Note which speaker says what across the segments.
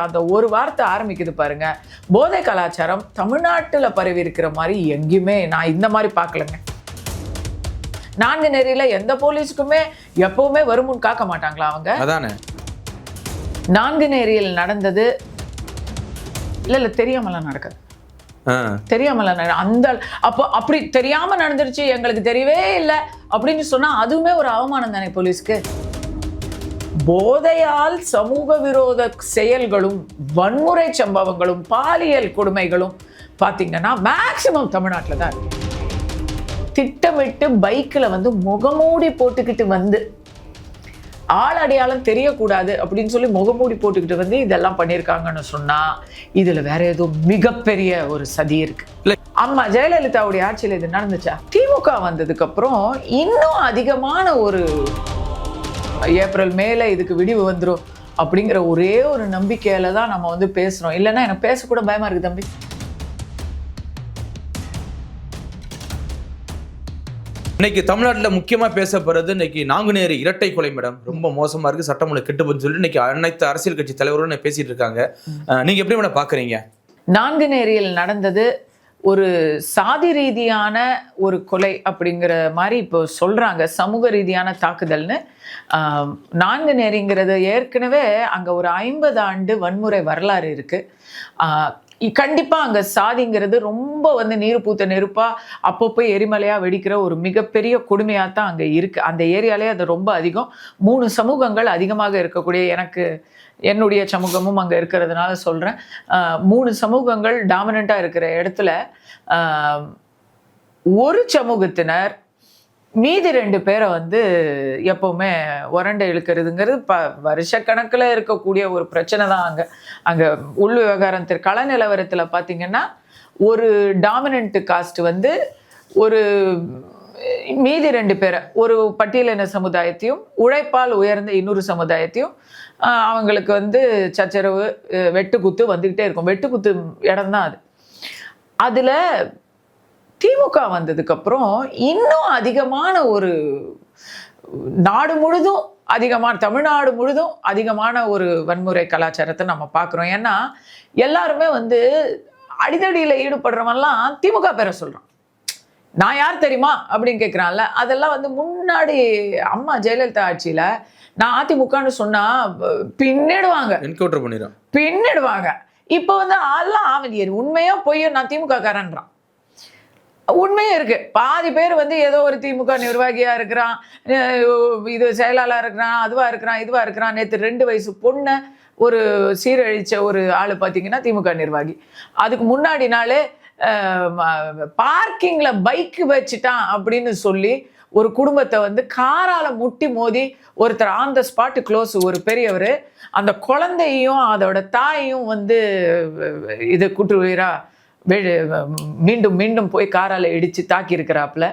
Speaker 1: அந்த ஒரு வார்த்தை ஆரம்பிக்குது பாருங்க. போதை கலாச்சாரம் தமிழ்நாட்டுல பரவி இருக்கிற மாதிரி எங்கேயுமே நான் இந்த மாதிரி பார்க்கலங்க. நான்குநேரியில எந்த போலீஸுக்குமே எப்பவுமே வருமுன் காக்க மாட்டாங்களா அவங்க?
Speaker 2: அதானே
Speaker 1: நான்குநேரியில் நடந்தது இல்ல தெரியாமலாம் நடக்குது. தெரியாமல அந்த அப்போ அப்படி தெரியாம நடந்துருச்சு, எங்களுக்கு தெரியவே இல்லை அப்படின்னு சொன்னா அதுவுமே ஒரு அவமானம் தானே போலீஸ்க்கு. போதையால் சமூக விரோத செயல்களும் வன்முறை சம்பவங்களும் பாலியல் கொடுமைகளும் பார்த்தீங்கன்னா மேக்சிமம் தமிழ்நாட்டில் தான் இருக்கு. திட்டமிட்டு பைக்கில் வந்து முகமூடி போட்டுக்கிட்டு வந்து ஆள் அடையாளம் தெரியக்கூடாது அப்படின்னு சொல்லி முகமூடி போட்டுக்கிட்டு வந்து இதெல்லாம் பண்ணியிருக்காங்கன்னு சொன்னா இதுல வேற ஏதோ மிகப்பெரிய ஒரு சதி இருக்கு. அம்மா ஜெயலலிதாவுடைய ஆட்சியில் இது நடந்துச்சா? திமுக வந்ததுக்கு அப்புறம் இன்னும் அதிகமான ஒரு ஏப்ரல் மேல இதுக்கு விடிவு வந்துடும் அப்படிங்கிற ஒரே ஒரு நம்பிக்கையில தான் நம்ம வந்து பேசுறோம். இல்லைன்னா எனக்கு பேசக்கூட பயமா இருக்கு தம்பி.
Speaker 2: இன்னைக்கு தமிழ்நாட்டில் முக்கியமாக பேசப்படுறது இன்னைக்கு நாங்குநேரி இரட்டை கொலை. மேடம் ரொம்ப மோசமா இருக்கு, சட்டம் ஒழுங்கு கெட்டுப்போன்னு சொல்லி இன்னைக்கு அனைத்து அரசியல் கட்சி தலைவர்களும் பேசிட்டு இருக்காங்க. நீங்க எப்படி மேடம் பாக்குறீங்க? நாங்குநேரியில்
Speaker 1: நடந்தது ஒரு சாதி ரீதியான ஒரு கொலை அப்படிங்கிற மாதிரி இப்போ சொல்றாங்க, சமூக ரீதியான தாக்குதல்னு. நான்குநேரிங்கிறது ஏற்கனவே அங்க ஒரு 50 ஆண்டு வன்முறை வரலாறு இருக்கு. கண்டிப்பா அங்க சாதிங்கிறது ரொம்ப வந்து நீர் பூத்த நெருப்பா அப்பப்போ எரிமலையா வெடிக்கிற ஒரு மிகப்பெரிய கொடுமையா தான் அங்க இருக்கு. அந்த ஏரியாலே அது ரொம்ப அதிகம். 3 சமூகங்கள் அதிகமாக இருக்கக்கூடிய, எனக்கு என்னுடைய சமூகமும் அங்க இருக்கிறதுனால சொல்றேன், 3 சமூகங்கள் டாமினண்டா இருக்கிற இடத்துல ஒரு சமூகத்தினர் மீதி 2 பேரை வந்து எப்பவுமே உரண்டை இழுக்கிறதுங்கிறது வருஷக்கணக்கில் இருக்கக்கூடிய ஒரு பிரச்சனை தான். அங்கே உள் விவகாரத்திற்கு கள நிலவரத்தில் பார்த்தீங்கன்னா ஒரு டாமினன்ட் காஸ்ட் வந்து ஒரு மீதி 2 பேரை, ஒரு பட்டியலின சமுதாயத்தையும் உழைப்பால் உயர்ந்த இன்னொரு சமுதாயத்தையும் அவங்களுக்கு வந்து சச்சரவு வெட்டுக்குத்து வந்துக்கிட்டே இருக்கும். வெட்டுக்குத்து இடம்தான் அது. அதில் திமுக வந்ததுக்கப்புறம் இன்னும் அதிகமான ஒரு நாடு முழுதும் தமிழ்நாடு முழுதும் அதிகமான ஒரு வன்முறை கலாச்சாரத்தை நம்ம பார்க்குறோம். ஏன்னா எல்லாருமே வந்து அடிதடியில் ஈடுபடுறவன்லாம் திமுக பேரை சொல்கிறான். நான் யார் தெரியுமா அப்படின்னு கேட்குறான்ல, அதெல்லாம் வந்து முன்னாடி அம்மா ஜெயலலிதா ஆட்சியில் நான் அதிமுகன்னு சொன்னால் பின்னிடுவாங்க,
Speaker 2: என்கவுண்டர் பண்ணிடுவாங்க,
Speaker 1: பின்னிடுவாங்க. இப்போ வந்து அதெல்லாம் ஆவதியர் உண்மையா பொய்யோ நான் திமுக காரன்றான். உண்மையும் இருக்கு. பாதி பேர் வந்து ஏதோ ஒரு திமுக நிர்வாகியா இருக்கிறான், இது செயலாளர் இருக்கிறான், அதுவா இருக்கிறான், இதுவா இருக்கிறான். நேற்று 2 வயசு பொண்ணை ஒரு சீரழிச்ச ஒரு ஆளு பார்த்தீங்கன்னா திமுக நிர்வாகி. அதுக்கு முன்னாடி நாளே பார்க்கிங்ல பைக்கு வச்சுட்டான் அப்படின்னு சொல்லி ஒரு குடும்பத்தை வந்து காரால முட்டி மோதி ஒருத்தர் ஆன் த ஸ்பாட் க்ளோஸ், ஒரு பெரியவர் அந்த குழந்தையும் அதோட தாயையும் வந்து இது குற்ற உயிரா மீண்டும் மீண்டும் போய் காரால இடிச்சு தாக்கி இருக்கிறாப்புல.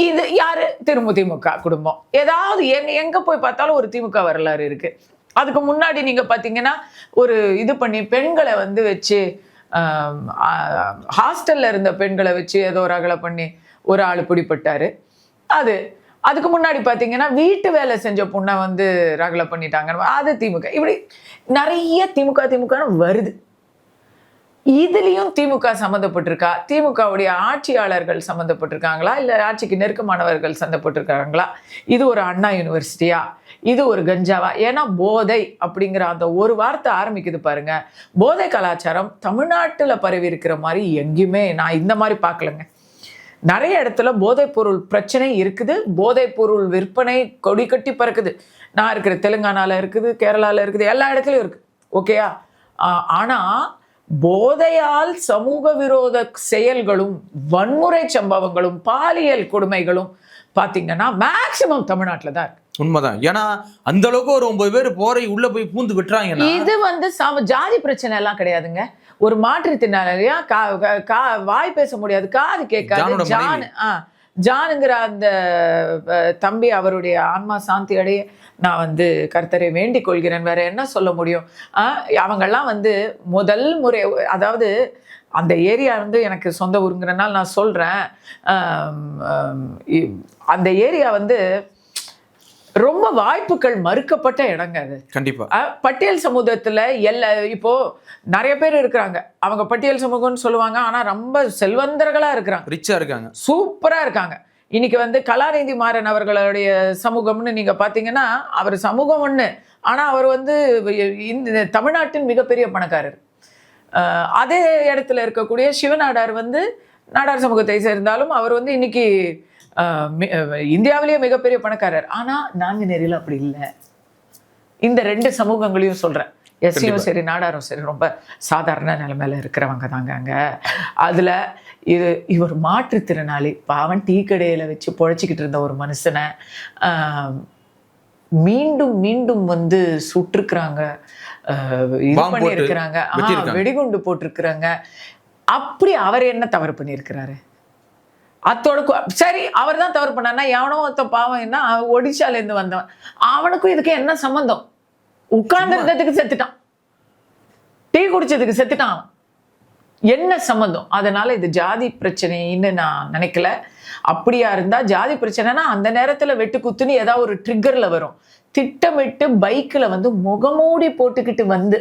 Speaker 1: இது யாரு? திமுக குடும்பம். ஏதாவது எங்க போய் பார்த்தாலும் ஒரு திமுக வரலாறு இருக்கு. அதுக்கு முன்னாடி நீங்க பாத்தீங்கன்னா ஒரு இது பண்ணி பெண்களை வந்து வச்சு ஹாஸ்டல்ல இருந்த பெண்களை வச்சு ஏதோ ரகலை பண்ணி ஒரு ஆளு பிடிப்பட்டாரு. அதுக்கு முன்னாடி பாத்தீங்கன்னா வீட்டு வேலை செஞ்ச பொண்ணை வந்து ரகலை பண்ணிட்டாங்க, அது திமுக. இப்படி நிறைய திமுக வருது. இதுலயும் திமுக சம்மந்தப்பட்டிருக்கா? திமுகவுடைய ஆட்சியாளர்கள் சம்மந்தப்பட்டிருக்காங்களா, இல்லை ஆட்சிக்கு நெருக்கமானவர்கள் சம்மந்தப்பட்டிருக்காங்களா? இது ஒரு அண்ணா யூனிவர்சிட்டியா, இது ஒரு கஞ்சாவா? ஏன்னா போதை அப்படிங்கிற அந்த ஒரு வார்த்தை ஆரம்பிக்குது பாருங்க. போதை கலாச்சாரம் தமிழ்நாட்டுல பரவி இருக்கிற மாதிரி எங்கேயுமே நான் இந்த மாதிரி பார்க்கலங்க. நிறைய இடத்துல போதைப் பொருள் பிரச்சனை இருக்குது. போதைப் பொருள் விற்பனை கொடி கட்டி பறக்குது. நான் இருக்கிற தெலுங்கானால இருக்குது, கேரளால இருக்குது, எல்லா இடத்துலையும் இருக்கு. ஓகேயா? ஆனா போதையால் சமூக விரோத செயல்களும் வன்முறை சம்பவங்களும் பாலியல் கொடுமைகளும் பார்த்தீங்கன்னா மேக்சிமம் தமிழ்நாட்டில் தான் இருக்கு.
Speaker 2: உண்மைதான். ஏன்னா அந்த அளவுக்கு ஒரு 9 பேர் போரை உள்ள போய் பூந்து விட்டுறாங்க.
Speaker 1: இது வந்து ஜாதி பிரச்சனை எல்லாம் கிடையாதுங்க. ஒரு மாற்றுத்திறனாளியா வாய் பேச முடியாது, காது கேட்காது. ஜானுங்கிற அந்த தம்பி, அவருடைய ஆன்மா சாந்தி அடைய நான் வந்து கர்த்தரை வேண்டிக் கொள்கிறேன். வேற என்ன சொல்ல முடியும்? அவங்கெல்லாம் வந்து முதல் முறை, அதாவது அந்த ஏரியா வந்து எனக்கு சொந்த ஊருங்கிறனால நான் சொல்றேன். அந்த ஏரியா வந்து ரொம்ப வாய்ப்புகள் மறுக்கப்பட்ட இடங்க அது.
Speaker 2: கண்டிப்பா.
Speaker 1: பட்டியல் சமூகத்துல இப்போ நிறைய பேர் இருக்கிறாங்க, அவங்க பட்டியல் சமூகம்னு சொல்லுவாங்க, ஆனா ரொம்ப செல்வந்தர்களா இருக்கிறாங்க,
Speaker 2: ரிச்சா இருக்காங்க,
Speaker 1: சூப்பரா இருக்காங்க. இன்னைக்கு வந்து கலாநிதி மாறன் அவர்களுடைய சமூகம்னு நீங்க பாத்தீங்கன்னா, அவர் சமூகம் ஒண்ணு, ஆனா அவர் வந்து இந்த தமிழ்நாட்டின் மிகப்பெரிய பணக்காரர். அதே இடத்துல இருக்கக்கூடிய சிவநாடார் வந்து நாடார் சமூகத்தை சேர்ந்தாலும் அவர் வந்து இன்னைக்கு இந்தியாவிலேயே மிகப்பெரிய பணக்காரர். ஆனா நாங்குநேரியில் அப்படி இல்லை. இந்த ரெண்டு சமூகங்களையும் சொல்றேன், எஸ்சியும் சரி நாடாரும் சரி ரொம்ப சாதாரண நிலைமையில இருக்கிறவங்க தாங்க அங்க. அதுல இவர் மாற்றுத்திறனாளி பாவன், டீ கடையில வச்சு பொழைச்சிக்கிட்டு இருந்த ஒரு மனுஷனை மீண்டும் மீண்டும் வந்து சுட்டிருக்கிறாங்க, இது பண்ணியிருக்கிறாங்க, வெடிகுண்டு போட்டிருக்கிறாங்க. அப்படி அவர் என்ன தவறு பண்ணியிருக்கிறாரு? அத்தோட சரி, அவர் தான் தவறு பண்ணார்னா எவனோ ஒருத்த பாவம் என்ன ஒடிசாலேருந்து வந்தவன், அவனுக்கும் இதுக்கு என்ன சம்பந்தம்? உட்கார்ந்துருந்ததுக்கு செத்துட்டான், டீ குடிச்சதுக்கு செத்துட்டான், அவன் என்ன சம்பந்தம்? அதனால இது ஜாதி பிரச்சனைன்னு நான் நினைக்கல. அப்படியா இருந்தா ஜாதி பிரச்சனைனா அந்த நேரத்துல வெட்டு குத்துன்னு ஏதாவது ஒரு ட்ரிகர்ல வரும். திட்டமிட்டு பைக்கில் வந்து முகமூடி போட்டுக்கிட்டு வந்து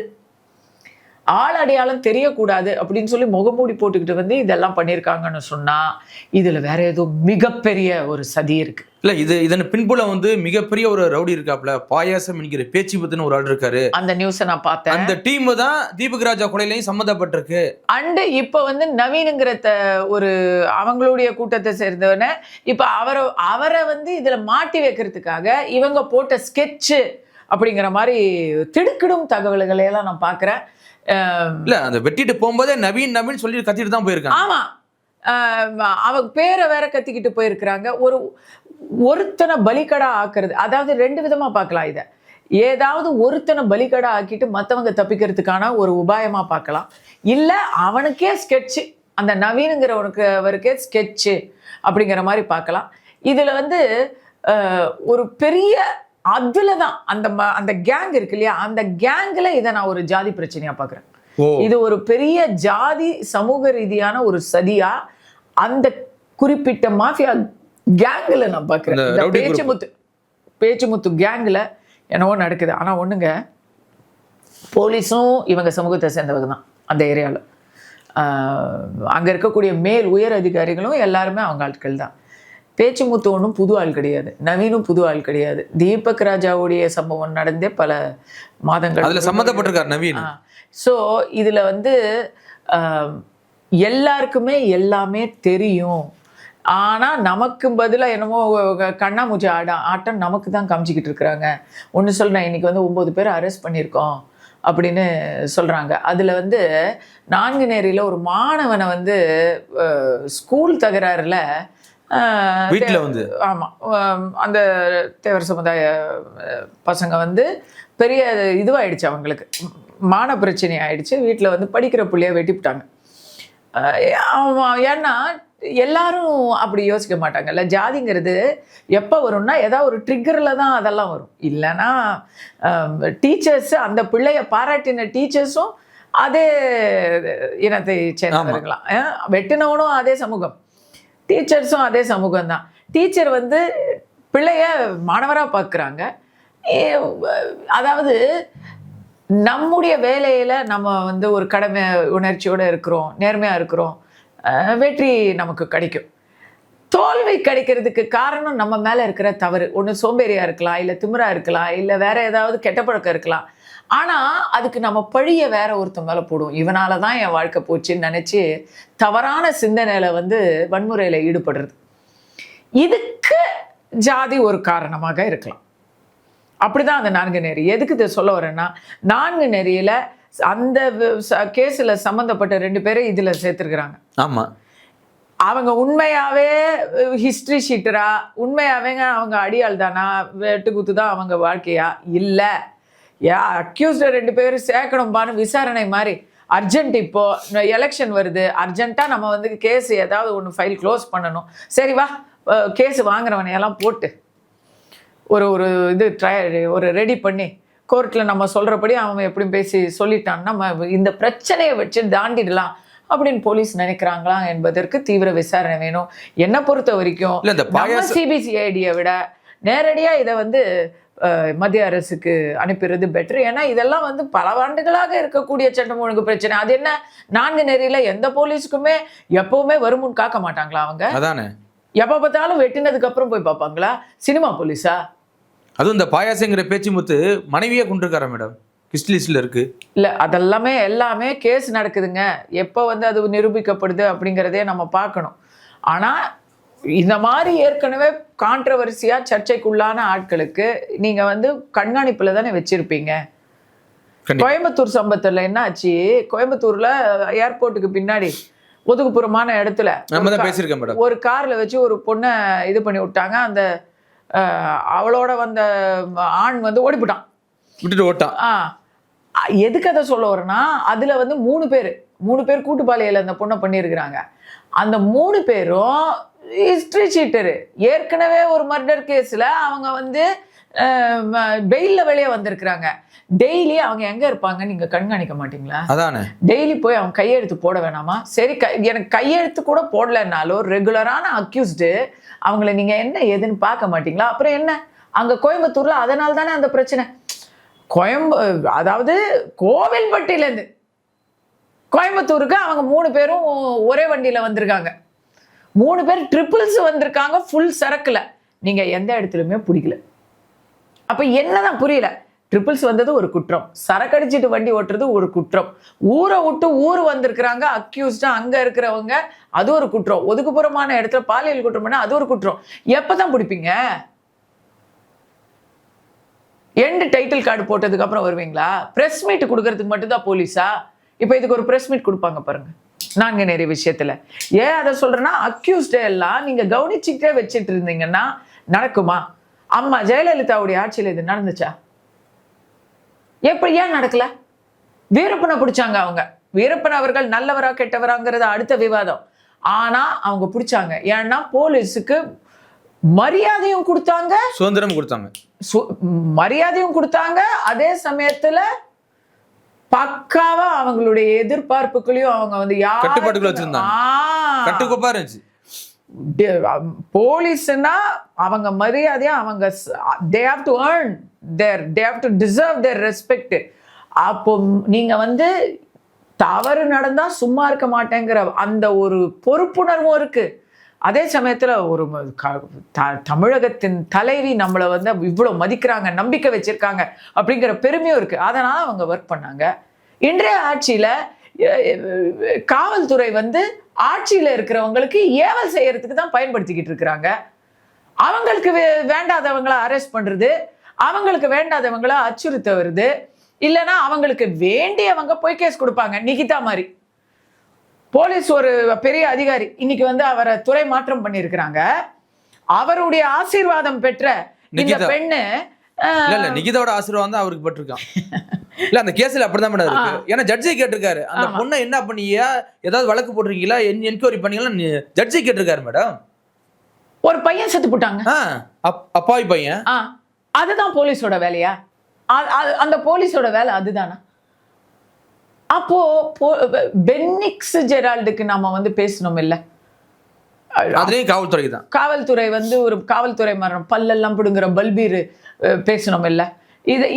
Speaker 1: ஆள் அடையாளம் தெரியக்கூடாது அப்படின்னு சொல்லி முகமூடி போட்டுக்கிட்டு வந்து இதெல்லாம் பண்ணியிருக்காங்கன்னு சொன்னா இதுல வேற ஏதோ மிகப்பெரிய ஒரு சதி இருக்கு.
Speaker 2: இல்ல இதன் பின்புல வந்து மிகப்பெரிய ஒரு ரவுடி இருக்காப்ல, பாயாசம் என்கிற பேச்சு பத்தின ஒரு ஆள் இருக்காரு.
Speaker 1: அந்த நியூஸை நான் பார்த்தேன்.
Speaker 2: அந்த டீம் தான் தீபக் ராஜா கொலையிலையும் சம்மந்தப்பட்டிருக்கு.
Speaker 1: அண்டு இப்ப வந்து நவீனுங்கிற ஒரு அவங்களுடைய கூட்டத்தை சேர்ந்தவன இப்ப அவரை வந்து இதுல மாட்டி வைக்கிறதுக்காக இவங்க போட்ட ஸ்கெட்சு அப்படிங்கிற மாதிரி திடுக்கிடும் தகவல்களை எல்லாம் நான் பாக்குறேன்.
Speaker 2: இல்ல அந்த வெட்டிட்டு போகும்போதே நவீன் சொல்லி கத்திட்டு தான் போயிருக்காங்க.
Speaker 1: ஆமா, அவங்க பேரை வேற கத்திக்கிட்டு போயிருக்கிறாங்க. ஒருத்தனை பலிகடா ஆக்குறது, அதாவது ரெண்டு விதமா பார்க்கலாம். இதை ஏதாவது ஒருத்தனை பலிகடா ஆக்கிட்டு மற்றவங்க தப்பிக்கிறதுக்கான ஒரு உபாயமா பார்க்கலாம், இல்ல அவனுக்கே ஸ்கெட்சு, அந்த நவீனுங்கிறவனுக்கு அவருக்கே ஸ்கெட்சு அப்படிங்கிற மாதிரி பார்க்கலாம். இதுல வந்து ஒரு பெரிய அதுலதான் அந்த கேங் இருக்கு இல்லையா, அந்த கேங்ல இதை நான் ஒரு ஜாதி பிரச்சனையா பாக்குறேன். இது ஒரு பெரிய ஜாதி சமூக ரீதியான ஒரு சதியா அந்த குறிப்பிட்ட மாஃபியா கேங்ல நான் பாக்குறேன். பேச்சுமுத்து கேங்ல என்னவோ நடக்குது. ஆனா ஒண்ணுங்க, போலீஸும் இவங்க சமூகத்தை சேர்ந்தவங்க தான் அந்த ஏரியாவில். அங்க இருக்கக்கூடிய மேல் உயர் அதிகாரிகளும் எல்லாருமே அவங்க ஆட்கள் தான். பேச்சுமுத்து ஒன்றும் புது ஆள் கிடையாது, நவீனும் புது ஆள் கிடையாது. தீபக் ராஜாவுடைய சம்பவம் நடந்தே பல மாதங்கள்
Speaker 2: அதில் சம்மந்தப்பட்டிருக்கார் நவீன்.
Speaker 1: ஸோ இதில் வந்து எல்லாருக்குமே எல்லாமே தெரியும். ஆனால் நமக்கு பதிலாக என்னமோ கண்ணாமூச்சி ஆட்டம் நமக்கு தான் காமிச்சிக்கிட்டு இருக்கிறாங்க. ஒன்று சொல்கிறேன், இன்னைக்கு வந்து 9 பேர் அரெஸ்ட் பண்ணியிருக்கோம் அப்படின்னு சொல்கிறாங்க. அதில் வந்து நான்குநேரியில் ஒரு மாணவனை வந்து ஸ்கூல் தகராறுல
Speaker 2: வீட்டில் வந்து
Speaker 1: அந்த தேவர் சமுதாய பசங்க வந்து பெரிய இதுவாயிடுச்சு, அவங்களுக்கு மான பிரச்சனை ஆயிடுச்சு. வீட்டில் வந்து படிக்கிற பிள்ளைய வெட்டிவிட்டாங்க. ஏன்னா எல்லாரும் அப்படி யோசிக்க மாட்டாங்கல்ல. ஜாதிங்கிறது எப்போ வரும்னா ஏதாவது ஒரு ட்ரிகரில் தான் அதெல்லாம் வரும். இல்லைன்னா டீச்சர்ஸ், அந்த பிள்ளைய பாராட்டின டீச்சர்ஸும் அதே இனத்தை சேர்ந்தவர்களாம், வெட்டினவனும் அதே சமூகம், டீச்சர்ஸும் அதே சமூகம் தான். டீச்சர் வந்து பிள்ளைய மாணவராக பார்க்குறாங்க. அதாவது நம்முடைய வேலையில் நம்ம வந்து ஒரு கடமை உணர்ச்சியோடு இருக்கிறோம், நேர்மையாக இருக்கிறோம், வெற்றி நமக்கு கிடைக்கும். தோல்வி கிடைக்கிறதுக்கு காரணம் நம்ம மேலே இருக்கிற தவறு. ஒன்று சோம்பேறியாக இருக்கலாம், இல்லை திமிரா இருக்கலாம், இல்லை வேற ஏதாவது கெட்ட பழக்கம் இருக்கலாம். ஆனால் அதுக்கு நம்ம பழியை வேற ஒருத்தன் மேலே போடுவோம். இவனால தான் என் வாழ்க்கை போச்சுன்னு நினச்சி தவறான சிந்தனையில் வந்து வன்முறையில் ஈடுபடுறது. இதுக்கு ஜாதி ஒரு காரணமாக இருக்கலாம். அப்படிதான் அந்த நான்குநேரி. எதுக்கு இதை சொல்ல வரேன்னா, நான்குநேரியில் அந்த கேஸில் சம்மந்தப்பட்ட 2 பேரை இதில் சேர்த்துருக்குறாங்க.
Speaker 2: ஆமாம்,
Speaker 1: அவங்க உண்மையாகவே ஹிஸ்ட்ரி ஷீட்டரா, உண்மையாகவே அவங்க அடியாள் தானா, வெட்டுக்குத்து தான் அவங்க வாழ்க்கையா, இல்லை அக்யூஸ்டு 2 பேரும் சேர்க்கணும்பான்னு விசாரணை மாதிரி அர்ஜென்ட். இப்போ எலெக்ஷன் வருது, அர்ஜென்ட்டாக நம்ம வந்து கேஸ் ஏதாவது ஒன்று ஃபைல் க்ளோஸ் பண்ணணும். சரி வா, கேஸ் வாங்குறவனையெல்லாம் போட்டு ஒரு இது ஒரு ரெடி பண்ணி கோர்ட்டில் நம்ம சொல்கிறபடி அவன் எப்படியும் பேசி சொல்லிட்டான், நம்ம இந்த பிரச்சனையை வச்சு தாண்டிடலாம் அப்படின்னு போலீஸ் நினைக்கிறாங்களா என்பதற்கு தீவிர விசாரணை வேணும். என்னை பொறுத்த வரைக்கும் சிபிசிஐடியை விட நேரடியாக இதை வந்து மத்திய அரசுக்கு அனுப்பிடுறது பெட்ரு. ஏன்னா இதெல்லாம் வந்து பல ஆண்டுகளாக இருக்கக்கூடிய சட்டம் ஒழுங்கு பிரச்சனை. அது என்ன, 4 நெறியில எந்த போலீஸுக்குமே எப்பவுமே வருமுன் காக்க மாட்டாங்களா? அவங்க
Speaker 2: அதானே
Speaker 1: எப்போ பார்த்தாலும் வெட்டினதுக்கு அப்புறம் போய் பார்ப்பாங்களா? சினிமா போலீஸா?
Speaker 2: அதுவும் இந்த பாயாசங்கிற பேச்சு முத்து மனைவியே கொண்டிருக்காரா மேடம்? ஹிஸ்ட்ரிஸ்ல இருக்கு. இல்லை
Speaker 1: அதெல்லாமே எல்லாமே கேஸ் நடக்குதுங்க. எப்போ வந்து அது நிரூபிக்கப்படுது அப்படிங்கிறதே நம்ம பார்க்கணும். ஆனால் இந்த மாதிரி ஏற்கனவே கான்ட்ரவர்சியாக சர்ச்சைக்குள்ளான ஆட்களுக்கு நீங்கள் வந்து கண்காணிப்பில் தானே வச்சுருப்பீங்க. கோயம்புத்தூர் சம்பவத்தில் என்ன ஆச்சு? கோயம்புத்தூரில் ஏர்போர்ட்டுக்கு பின்னாடி ஒதுக்குப்புறமான இடத்துல ஒரு காரில் வச்சு ஒரு பொண்ணை இது பண்ணி விட்டாங்க. அந்த அவளோட வந்த ஆண் வந்து ஓடிவிட்டான்,
Speaker 2: விட்டுட்டு ஓட்டான்.
Speaker 1: எதுக்கு அதை சொல்ல வரேன்னா, அதில் வந்து 3 பேர் கூட்டுப்பாளையில் அந்த பொண்ணை பண்ணியிருக்கிறாங்க. அந்த 3 பேரும் ஹிஸ்ட்ரி சீட்டரு. ஏற்கனவே ஒரு மர்டர் கேஸில் அவங்க வந்து பெயிலில் வெளியே வந்திருக்கிறாங்க. டெய்லி அவங்க எங்கே இருப்பாங்க நீங்கள் கண்காணிக்க மாட்டீங்களா?
Speaker 2: அதானே
Speaker 1: டெய்லி போய் அவங்க கையெழுத்து போட வேணாமா? சரி, எனக்கு கையெழுத்து கூட போடலைன்னாலும் ரெகுலரான அக்யூஸ்டு அவங்கள நீங்கள் என்ன ஏதுன்னு பார்க்க மாட்டீங்களா? அப்புறம் என்ன அங்கே கோயம்புத்தூரில் அதனால தானே அந்த பிரச்சனை. அதாவது கோவில்பட்டியிலேருந்து கோயம்புத்தூருக்கு அவங்க 3 பேரும் ஒரே வண்டியில் வந்திருக்காங்க. 3 பேர் ட்ரிபிள்ஸ் வந்திருக்காங்க ஃபுல் சரக்குல. நீங்கள் எந்த இடத்துலையுமே பிடிக்கல. அப்போ என்னதான் புரியல? ட்ரிபிள்ஸ் வந்தது ஒரு குற்றம், சரக்கடிச்சிட்டு வண்டி ஓட்டுறது ஒரு குற்றம், ஊரை விட்டு ஊர் வந்திருக்கிறாங்க அக்யூஸ்டா அங்கே இருக்கிறவங்க, அது ஒரு குற்றம், ஒதுக்குப்புறமான இடத்துல பாலியல் குற்றம் பண்ணா அது ஒரு குற்றம். எப்போ தான் பிடிப்பீங்க? எண்டு டைட்டில் கார்டு போட்டதுக்கு அப்புறம் வருவீங்களா? ப்ரெஸ் மீட் கொடுக்கறதுக்கு மட்டும்தான் போலீஸா? இப்போ இதுக்கு ஒரு ப்ரெஸ் மீட் கொடுப்பாங்க பாருங்க 4 நெறி விஷயத்துல. ஏன் அதை சொல்றேன்னா, அக்யூஸ்டே எல்லாம் நீங்க கவனிச்சுக்கிட்டே வச்சுட்டு இருந்தீங்கன்னா நடக்குமா? அம்மா ஜெயலலிதாவுடைய ஆட்சியில் இது நடந்துச்சா? எப்படி ஏன் நடக்கல? வீரப்பனை பிடிச்சாங்க. அவங்க வீரப்பன் அவர்கள் நல்லவரா கெட்டவராங்கிறது அடுத்த விவாதம். ஆனா அவங்க பிடிச்சாங்க. ஏன்னா போலீஸுக்கு மரியாதையும் கொடுத்தாங்க,
Speaker 2: சுதந்திரம் கொடுத்தாங்க,
Speaker 1: மரியாதையும் கொடுத்தாங்க. அதே சமயத்துல பக்காவா அவங்களுடைய எதிர்பார்ப்புகளையும் அவங்க வந்து
Speaker 2: கட்டுப்பாட்டுக்குள்ள வச்சிருந்தாங்க. கட்டுக்கோப்பா இருந்துச்சு.
Speaker 1: போலீஸ்னா அவங்க மரியாதையா அவங்க they have to earn they have to deserve their respect. அப்போ நீங்க வந்து தவறு நடந்தா சும்மா இருக்க மாட்டேங்கிற அந்த ஒரு பொறுப்புணர்வும் இருக்கு. அதே சமயத்துல ஒரு தமிழகத்தின் தலைவி நம்மளை வந்து இவ்வளவு மதிக்கிறாங்க, நம்பிக்கை வச்சிருக்காங்க அப்படிங்கிற பெருமையும் இருக்கு. அதனால அவங்க ஒர்க் பண்ணாங்க. இன்றைய ஆட்சியில காவல்துறை வந்து ஆட்சியில இருக்கிறவங்களுக்கு ஏவல் செய்யறதுக்கு தான் பயன்படுத்திக்கிட்டு இருக்கிறாங்க. அவங்களுக்கு வேண்டாதவங்களை அரெஸ்ட் பண்றது, அவங்களுக்கு வேண்டாதவங்களை அச்சுறுத்த வருது, இல்லைன்னா அவங்களுக்கு வேண்டியவங்க போய் கேஸ் கொடுப்பாங்க. நிகிதா மாதிரி போலீஸ் ஒரு பெரிய அதிகாரி இன்னைக்கு வந்து அவரை துறை மாற்றம் பண்ணியிருக்கிறாங்க. அவருடைய ஆசீர்வாதம் பெற்ற இந்த பெண்ணு
Speaker 2: நிகிதாவோட ஆசீர்வாதம் தான் அவருக்கு பட்டிருக்கான். இல்ல அந்த கேஸ்ல அப்படிதான் மேடம் இருக்கு. ஏன்னா ஜட்ஜி கேட்டிருக்காரு, அந்த பொண்ணை என்ன பண்ணியா, ஏதாவது வழக்கு போட்டிருக்கீங்களா, என்கொயரி பண்ணீங்களா, ஜட்ஜி கேட்டிருக்காரு மேடம்.
Speaker 1: ஒரு பையன் செத்து போட்டாங்க,
Speaker 2: அப்பாவி பையன்.
Speaker 1: அதுதான் போலீஸோட வேலையா? அந்த போலீஸோட வேலை அதுதானா? அப்போ பென்னிக்ஸ் ஜெரால்டுக்கு நாம வந்து பேசணும் இல்ல?
Speaker 2: அதுலயும் காவல்துறை தான்.
Speaker 1: காவல்துறை வந்து ஒரு காவல்துறை மரணம் பல்லெல்லாம் பிடுங்குற பல்பீர் பேசணும் இல்ல?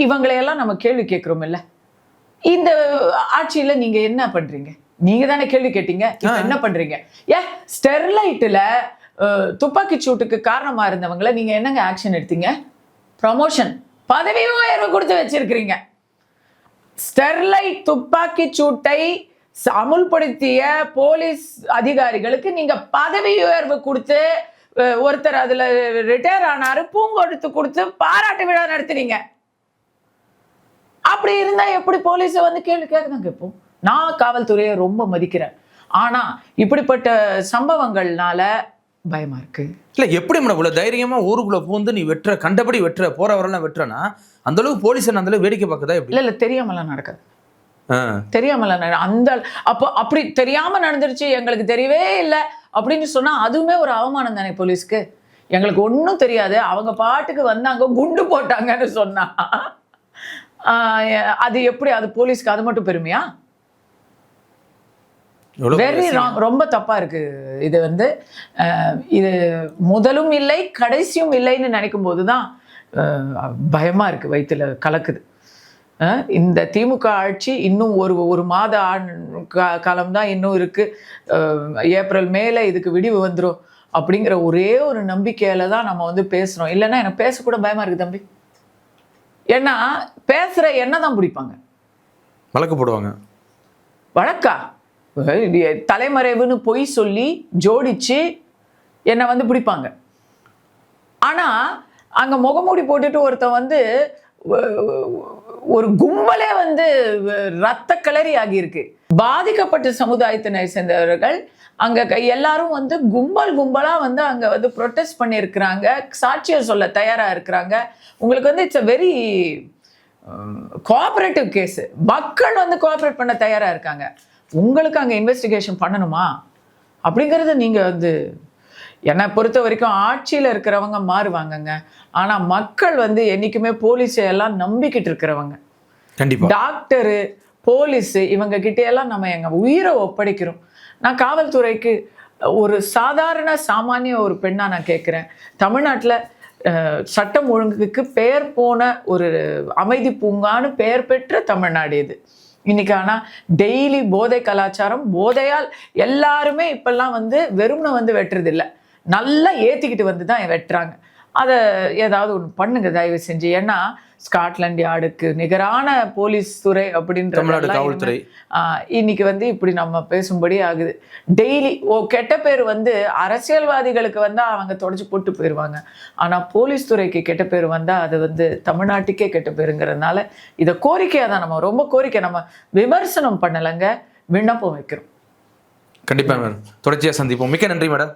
Speaker 1: இவங்களையெல்லாம் நம்ம கேள்வி கேட்கிறோம் இல்ல? இந்த ஆட்சியில நீங்க என்ன பண்றீங்க? நீங்க தானே கேள்வி கேட்டீங்க, என்ன பண்றீங்க? ஸ்டெர்லைட்ல துப்பாக்கி சூட்டுக்கு காரணமா இருந்தவங்களை நீங்க என்னங்க ஆக்ஷன் எடுத்தீங்க? ப்ரமோஷன், பதவி உயர்வு கொடுத்து வச்சிருக்கிறீங்க. ஸ்டெர்லைட் துப்பாக்கி சூட்டை அமுல்படுத்திய போலீஸ் அதிகாரிகளுக்கு நீங்க பதவி உயர்வு கொடுத்து, ஒருத்தர் அதுல ரிட்டையர் ஆனாரு, பூங்கொடுத்து கொடுத்து பாராட்டு விழா நடத்துறீங்க. அப்படி இருந்தா எப்படி போலீஸை வந்து கேள்வி கேட்கதான் கேட்போம். நான் காவல்துறையை ரொம்ப மதிக்கிறேன், ஆனா இப்படிப்பட்ட சம்பவங்கள்னால பயமா இருக்கு.
Speaker 2: இல்ல எப்படி மேடம் இவ்வளவு தைரியமா ஊருக்குள்ள பூந்து நீ வெட்டுற, கண்டபடி வெட்டுற, போறவரெல்லாம் வெட்டுறனா, அந்த அளவுக்கு போலீஸ் அந்த அளவுக்கு வேடிக்கை பார்க்கதா? எப்படி?
Speaker 1: இல்ல தெரியாமலாம் நடக்காது, தெரியாமல அந்த அப்போ அப்படி தெரியாம நடந்துருச்சு, எங்களுக்கு தெரியவே இல்லை அப்படின்னு சொன்னா அதுவுமே ஒரு அவமானம் தானே போலீஸ்க்கு. எங்களுக்கு ஒன்றும் தெரியாது, அவங்க பாட்டுக்கு வந்தாங்க குண்டு போட்டாங்கன்னு சொன்னா அது எப்படி? அது போலீஸ்க்கு அது மட்டும் பெருமையா?
Speaker 2: எவ்வளவு
Speaker 1: வெரி ராங், ரொம்ப தப்பா இருக்கு. இது வந்து இது முதலும் இல்லை கடைசியும் இல்லைன்னு நினைக்கும் போதுதான் பயமா இருக்கு, வயிற்றுல கலக்குது. இந்த திமுக ஆட்சி இன்னும் ஒரு மாத காலம்தான் இன்னும் இருக்கு. ஏப்ரல் மேல இதுக்கு விடிவு வந்துடும் அப்படிங்கிற ஒரே ஒரு நம்பிக்கையில தான் நம்ம வந்து பேசுறோம். இல்லைன்னா எனக்கு பேசக்கூட பயமா இருக்கு தம்பி. ஏன்னா பேசுற என்ன தான் பிடிப்பாங்க,
Speaker 2: வழக்கு போடுவாங்க.
Speaker 1: வழக்கா? தலைமறைவுன்னு பொய் சொல்லி ஜோடிச்சு என்னை வந்து பிடிப்பாங்க. ஆனா அங்க முகமூடி போட்டுட்டு ஒருத்தன் வந்து ஒரு கும்பலே வந்து ரத்த கிளறி ஆகியிருக்கு. பாதிக்கப்பட்ட சமுதாயத்தினை சேர்ந்தவர்கள் அங்க எல்லாரும் வந்து கும்பலா வந்து அங்க வந்து ப்ரொட்டஸ்ட் பண்ணியிருக்கிறாங்க, சாட்சியம் சொல்ல தயாரா இருக்கிறாங்க. உங்களுக்கு வந்து it's a very cooperative case. மக்கள் வந்து கோஆபரேட் பண்ண தயாரா இருக்காங்க. உங்களுக்கு அங்க இன்வெஸ்டிகேஷன் பண்ணணுமா அப்படிங்கறது நீங்க வந்து, என்னை பொறுத்த வரைக்கும் ஆட்சியில் இருக்கிறவங்க மாறுவாங்கங்க. ஆனா மக்கள் வந்து என்னைக்குமே போலீஸை எல்லாம் நம்பிக்கிட்டு இருக்கிறவங்க.
Speaker 2: கண்டிப்பா
Speaker 1: டாக்டரு, போலீஸ் இவங்க கிட்ட எல்லாம் நம்ம எங்க உயிரை ஒப்படைக்கிறோம். நான் காவல்துறைக்கு ஒரு சாதாரண சாமானிய ஒரு பெண்ணா நான் கேட்கிறேன். தமிழ்நாட்டில் சட்டம் ஒழுங்குக்கு பெயர் போன ஒரு அமைதி பூங்கான்னு பெயர் பெற்ற தமிழ்நாடு இது. இன்னைக்கு ஆனால் டெய்லி போதை கலாச்சாரம், போதையால் எல்லாருமே இப்பெல்லாம் வந்து வெறும்னு வந்து வெட்டுறது இல்லை, நல்லா ஏற்றிக்கிட்டு வந்து தான் வெட்டுறாங்க. அதை ஏதாவது ஒன்று பண்ணுங்க தயவு செஞ்சு. ஏன்னா ஸ்காட்லாண்ட் யார்டுக்கு நிகரான போலீஸ் துறை அப்படின்ற
Speaker 2: காவல்துறை
Speaker 1: இன்னைக்கு வந்து இப்படி நம்ம பேசும்படி ஆகுது. டெய்லி கெட்ட பேர் வந்து அரசியல்வாதிகளுக்கு வந்தால் அவங்க தொடச்சி போட்டு போயிடுவாங்க. ஆனால் போலீஸ் துறைக்கு கெட்ட பேர் வந்தால் அது வந்து தமிழ்நாட்டுக்கே கெட்ட பேருங்கிறதுனால இதை கோரிக்கையாக தான், நம்ம ரொம்ப கோரிக்கை, நம்ம விமர்சனம் பண்ணலைங்க, விண்ணப்பம் வைக்கிறோம்.
Speaker 2: கண்டிப்பாக மேடம். தொடர்ச்சியாக சந்திப்போம். மிக்க நன்றி மேடம்.